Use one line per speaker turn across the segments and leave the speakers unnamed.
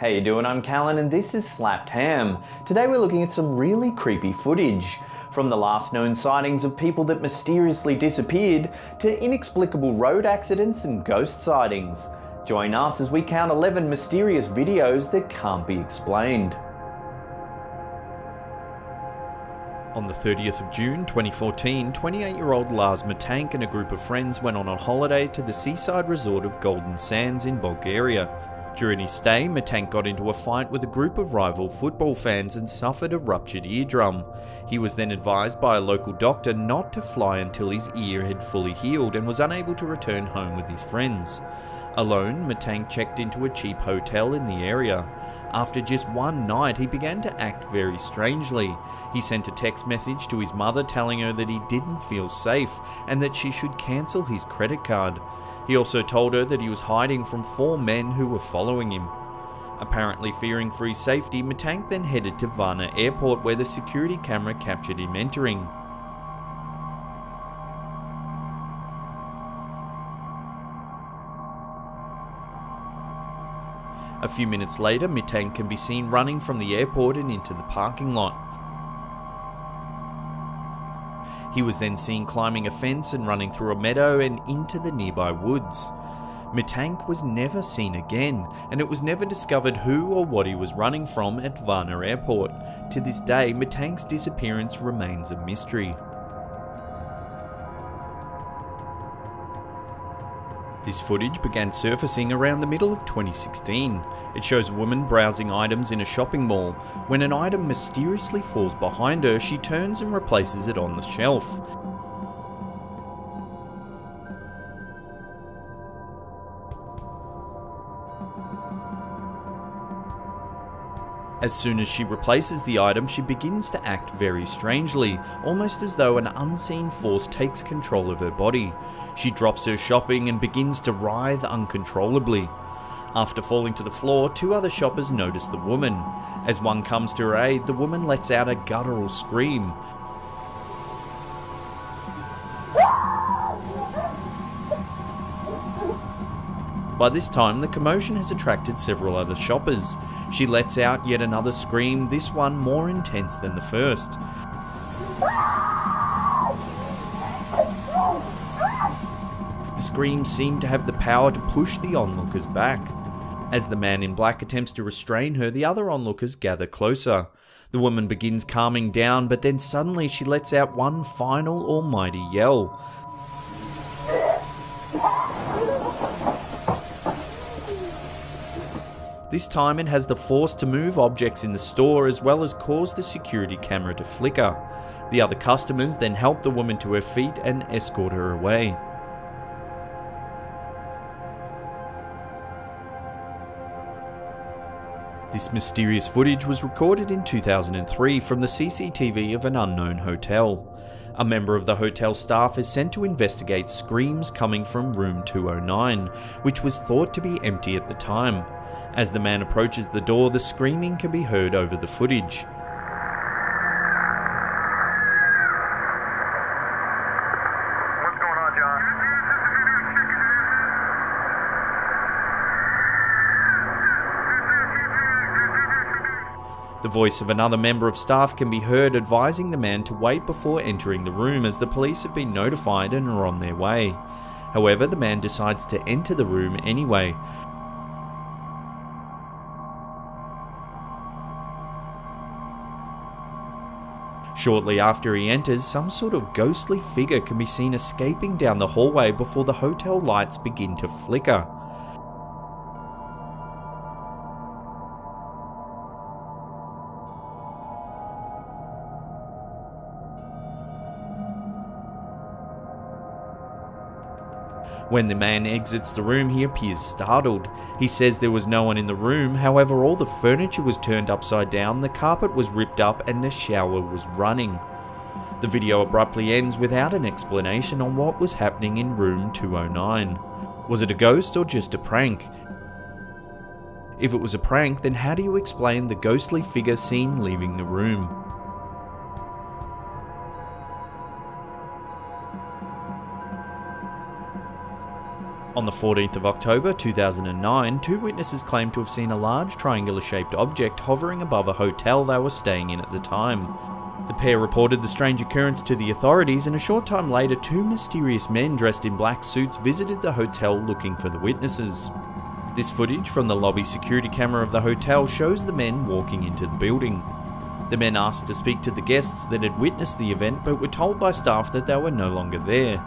How you doing? I'm Callan and this is Slapped Ham. Today we're looking at some really creepy footage. From the last known sightings of people that mysteriously disappeared to inexplicable road accidents and ghost sightings. Join us as we count 11 mysterious videos that can't be explained.
On the 30th of June 2014, 28-year-old Lars Matank and a group of friends went on a holiday to the seaside resort of Golden Sands in Bulgaria. During his stay, Matank got into a fight with a group of rival football fans and suffered a ruptured eardrum. He was then advised by a local doctor not to fly until his ear had fully healed and was unable to return home with his friends. Alone, Matank checked into a cheap hotel in the area. After just one night, he began to act very strangely. He sent a text message to his mother telling her that he didn't feel safe and that she should cancel his credit card. He also told her that he was hiding from 4 men who were following him. Apparently fearing for his safety, Matank then headed to Varna Airport where the security camera captured him entering. A few minutes later, Matank can be seen running from the airport and into the parking lot. He was then seen climbing a fence and running through a meadow and into the nearby woods. Matank was never seen again, and it was never discovered who or what he was running from at Varna Airport. To this day, Matank's disappearance remains a mystery. This footage began surfacing around the middle of 2016. It shows a woman browsing items in a shopping mall. When an item mysteriously falls behind her, she turns and replaces it on the shelf. As soon as she replaces the item, she begins to act very strangely, almost as though an unseen force takes control of her body. She drops her shopping and begins to writhe uncontrollably. After falling to the floor, 2 other shoppers notice the woman. As one comes to her aid, the woman lets out a guttural scream. By this time, the commotion has attracted several other shoppers. She lets out yet another scream, this one more intense than the first. The screams seem to have the power to push the onlookers back. As the man in black attempts to restrain her, the other onlookers gather closer. The woman begins calming down, but then suddenly she lets out one final almighty yell. This time it has the force to move objects in the store as well as cause the security camera to flicker. The other customers then help the woman to her feet and escort her away. This mysterious footage was recorded in 2003 from the CCTV of an unknown hotel. A member of the hotel staff is sent to investigate screams coming from room 209, which was thought to be empty at the time. As the man approaches the door, the screaming can be heard over the footage.
What's going on, John?
The voice of another member of staff can be heard advising the man to wait before entering the room as the police have been notified and are on their way. However, the man decides to enter the room anyway. Shortly after he enters, some sort of ghostly figure can be seen escaping down the hallway before the hotel lights begin to flicker. When the man exits the room, he appears startled. He says there was no one in the room, however all the furniture was turned upside down, the carpet was ripped up and the shower was running. The video abruptly ends without an explanation on what was happening in room 209. Was it a ghost or just a prank? If it was a prank, then how do you explain the ghostly figure seen leaving the room? On the 14th of October 2009, two witnesses claimed to have seen a large triangular-shaped object hovering above a hotel they were staying in at the time. The pair reported the strange occurrence to the authorities, and a short time later, two mysterious men dressed in black suits visited the hotel looking for the witnesses. This footage from the lobby security camera of the hotel shows the men walking into the building. The men asked to speak to the guests that had witnessed the event, but were told by staff that they were no longer there.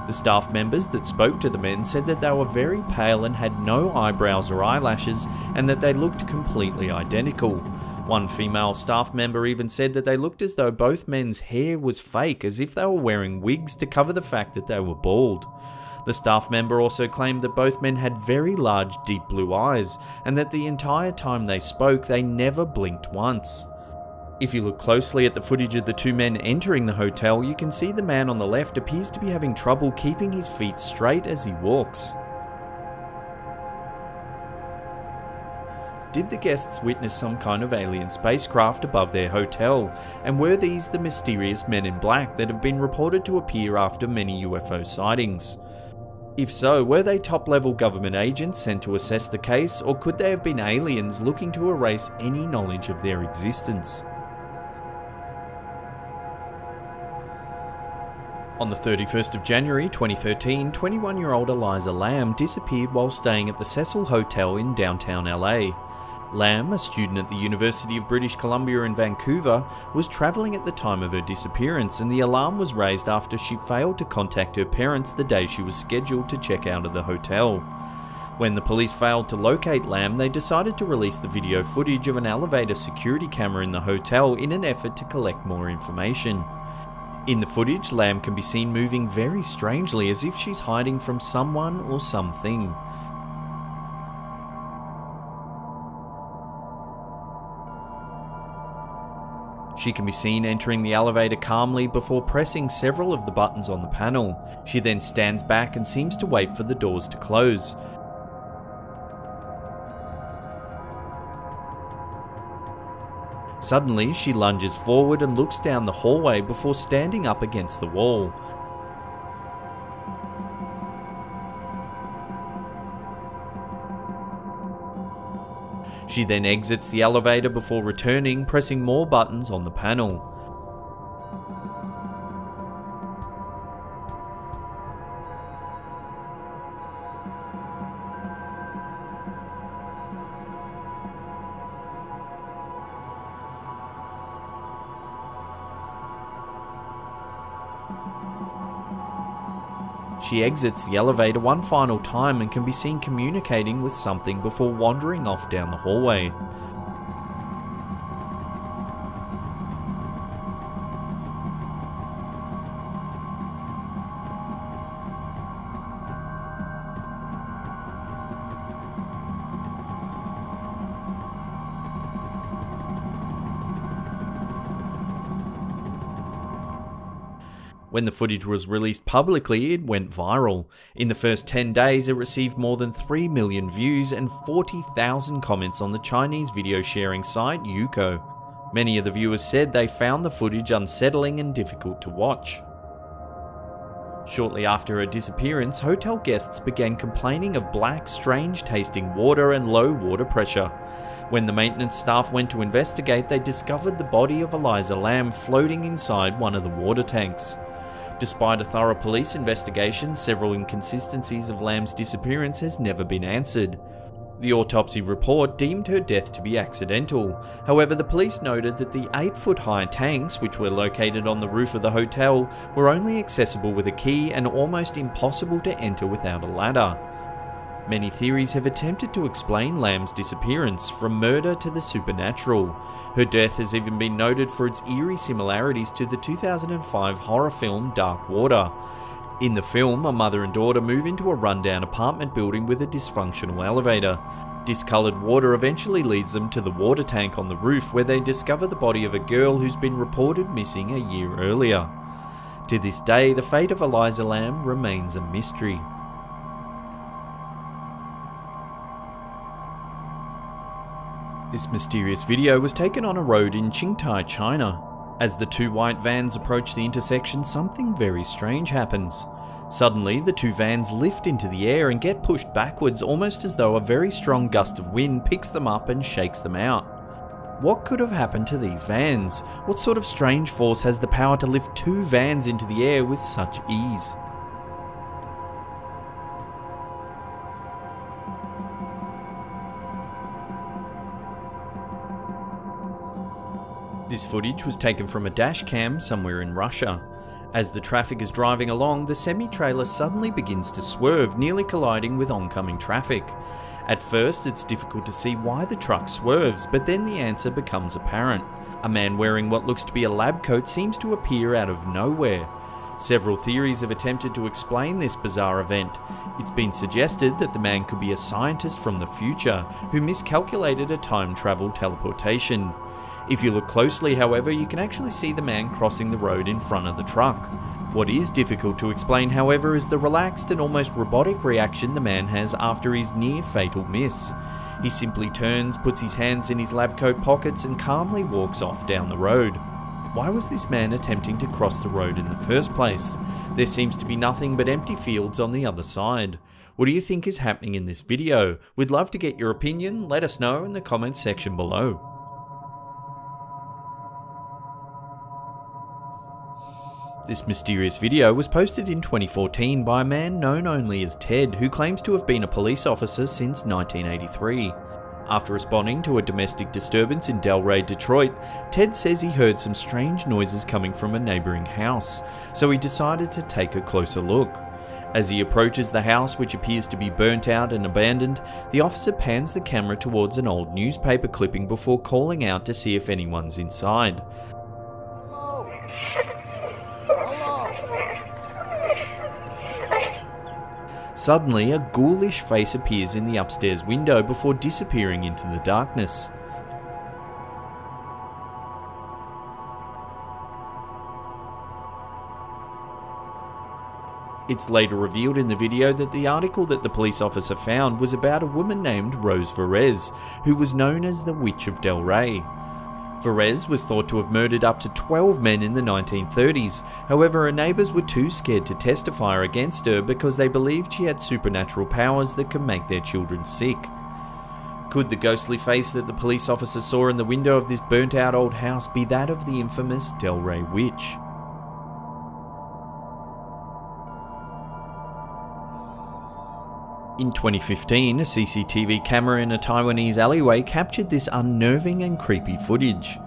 The staff members that spoke to the men said that they were very pale and had no eyebrows or eyelashes, and that they looked completely identical. One female staff member even said that they looked as though both men's hair was fake, as if they were wearing wigs to cover the fact that they were bald. The staff member also claimed that both men had very large, deep blue eyes, and that the entire time they spoke, they never blinked once. If you look closely at the footage of the two men entering the hotel, you can see the man on the left appears to be having trouble keeping his feet straight as he walks. Did the guests witness some kind of alien spacecraft above their hotel, and were these the mysterious men in black that have been reported to appear after many UFO sightings? If so, were they top-level government agents sent to assess the case, or could they have been aliens looking to erase any knowledge of their existence? On the 31st of January 2013, 21-year-old Eliza Lam disappeared while staying at the Cecil Hotel in downtown LA. Lam, a student at the University of British Columbia in Vancouver, was travelling at the time of her disappearance, and the alarm was raised after she failed to contact her parents the day she was scheduled to check out of the hotel. When the police failed to locate Lam, they decided to release the video footage of an elevator security camera in the hotel in an effort to collect more information. In the footage, Lam can be seen moving very strangely, as if she's hiding from someone or something. She can be seen entering the elevator calmly before pressing several of the buttons on the panel. She then stands back and seems to wait for the doors to close. Suddenly, she lunges forward and looks down the hallway before standing up against the wall. She then exits the elevator before returning, pressing more buttons on the panel. She exits the elevator one final time and can be seen communicating with something before wandering off down the hallway. When the footage was released publicly, it went viral. In the first 10 days, it received more than 3 million views and 40,000 comments on the Chinese video sharing site Youku. Many of the viewers said they found the footage unsettling and difficult to watch. Shortly after her disappearance, hotel guests began complaining of black, strange-tasting water and low water pressure. When the maintenance staff went to investigate, they discovered the body of Eliza Lam floating inside one of the water tanks. Despite a thorough police investigation, several inconsistencies of Lam's disappearance has never been answered. The autopsy report deemed her death to be accidental. However, the police noted that the 8-foot-high tanks, which were located on the roof of the hotel, were only accessible with a key and almost impossible to enter without a ladder. Many theories have attempted to explain Lam's disappearance, from murder to the supernatural. Her death has even been noted for its eerie similarities to the 2005 horror film Dark Water. In the film, a mother and daughter move into a rundown apartment building with a dysfunctional elevator. Discoloured water eventually leads them to the water tank on the roof, where they discover the body of a girl who's been reported missing a year earlier. To this day, the fate of Eliza Lam remains a mystery. This mysterious video was taken on a road in Qingtai, China. As the two white vans approach the intersection, something very strange happens. Suddenly, the two vans lift into the air and get pushed backwards, almost as though a very strong gust of wind picks them up and shakes them out. What could have happened to these vans? What sort of strange force has the power to lift two vans into the air with such ease? This footage was taken from a dash cam somewhere in Russia. As the traffic is driving along, the semi-trailer suddenly begins to swerve, nearly colliding with oncoming traffic. At first, it's difficult to see why the truck swerves, but then the answer becomes apparent. A man wearing what looks to be a lab coat seems to appear out of nowhere. Several theories have attempted to explain this bizarre event. It's been suggested that the man could be a scientist from the future who miscalculated a time travel teleportation. If you look closely, however, you can actually see the man crossing the road in front of the truck. What is difficult to explain, however, is the relaxed and almost robotic reaction the man has after his near-fatal miss. He simply turns, puts his hands in his lab coat pockets and calmly walks off down the road. Why was this man attempting to cross the road in the first place? There seems to be nothing but empty fields on the other side. What do you think is happening in this video? We'd love to get your opinion. Let us know in the comments section below. This mysterious video was posted in 2014 by a man known only as Ted, who claims to have been a police officer since 1983. After responding to a domestic disturbance in Delray, Detroit, Ted says he heard some strange noises coming from a neighbouring house, so he decided to take a closer look. As he approaches the house, which appears to be burnt out and abandoned, the officer pans the camera towards an old newspaper clipping before calling out to see if anyone's inside. Suddenly, a ghoulish face appears in the upstairs window before disappearing into the darkness. It's later revealed in the video that the article that the police officer found was about a woman named Rose Verez, who was known as the Witch of Delray. Verez was thought to have murdered up to 12 men in the 1930s, however her neighbours were too scared to testify against her because they believed she had supernatural powers that could make their children sick. Could the ghostly face that the police officer saw in the window of this burnt out old house be that of the infamous Delray Witch? In 2015, a CCTV camera in a Taiwanese alleyway captured this unnerving and creepy footage.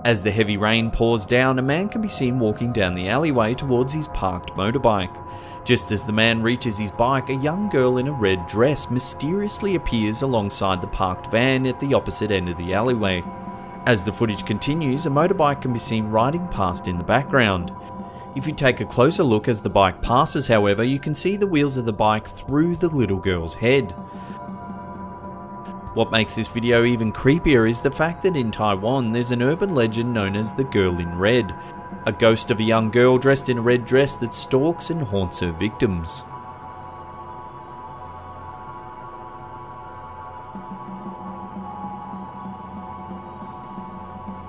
As the heavy rain pours down, a man can be seen walking down the alleyway towards his parked motorbike. Just as the man reaches his bike, a young girl in a red dress mysteriously appears alongside the parked van at the opposite end of the alleyway. As the footage continues, a motorbike can be seen riding past in the background. If you take a closer look as the bike passes, however, you can see the wheels of the bike through the little girl's head. What makes this video even creepier is the fact that in Taiwan there's an urban legend known as the Girl in Red, a ghost of a young girl dressed in a red dress that stalks and haunts her victims.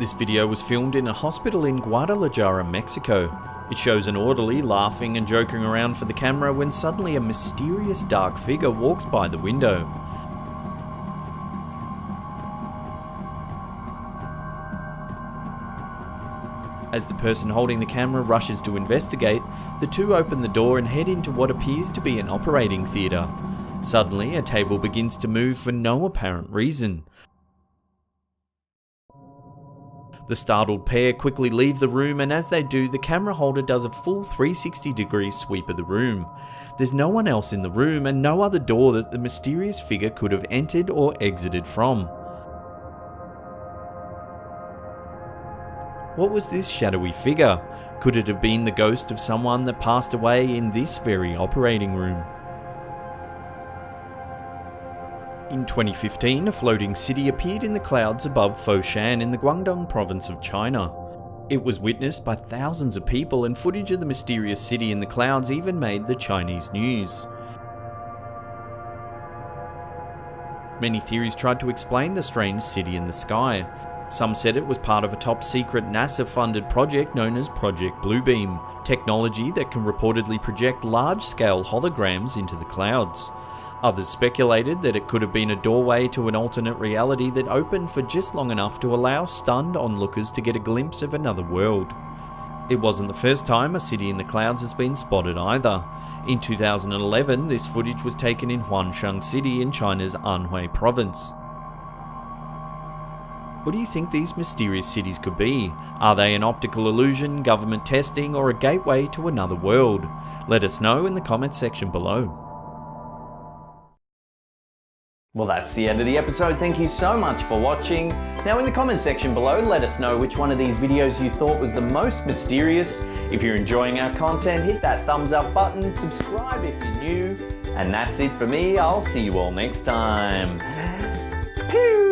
This video was filmed in a hospital in Guadalajara, Mexico. It shows an orderly laughing and joking around for the camera when suddenly a mysterious dark figure walks by the window. As the person holding the camera rushes to investigate, the two open the door and head into what appears to be an operating theatre. Suddenly, a table begins to move for no apparent reason. The startled pair quickly leave the room, and as they do, the camera holder does a full 360-degree sweep of the room. There's no one else in the room and no other door that the mysterious figure could have entered or exited from. What was this shadowy figure? Could it have been the ghost of someone that passed away in this very operating room? In 2015, a floating city appeared in the clouds above Foshan in the Guangdong province of China. It was witnessed by thousands of people, and footage of the mysterious city in the clouds even made the Chinese news. Many theories tried to explain the strange city in the sky. Some said it was part of a top-secret NASA-funded project known as Project Bluebeam, technology that can reportedly project large-scale holograms into the clouds. Others speculated that it could have been a doorway to an alternate reality that opened for just long enough to allow stunned onlookers to get a glimpse of another world. It wasn't the first time a city in the clouds has been spotted either. In 2011, this footage was taken in Huangshan City in China's Anhui province. What do you think these mysterious cities could be? Are they an optical illusion, government testing, or a gateway to another world? Let us know in the comments section below.
Well, that's the end of the episode. Thank you so much for watching. Now in the comment section below, let us know which one of these videos you thought was the most mysterious. If you're enjoying our content, hit that thumbs up button, subscribe if you're new. And that's it for me. I'll see you all next time. Peace.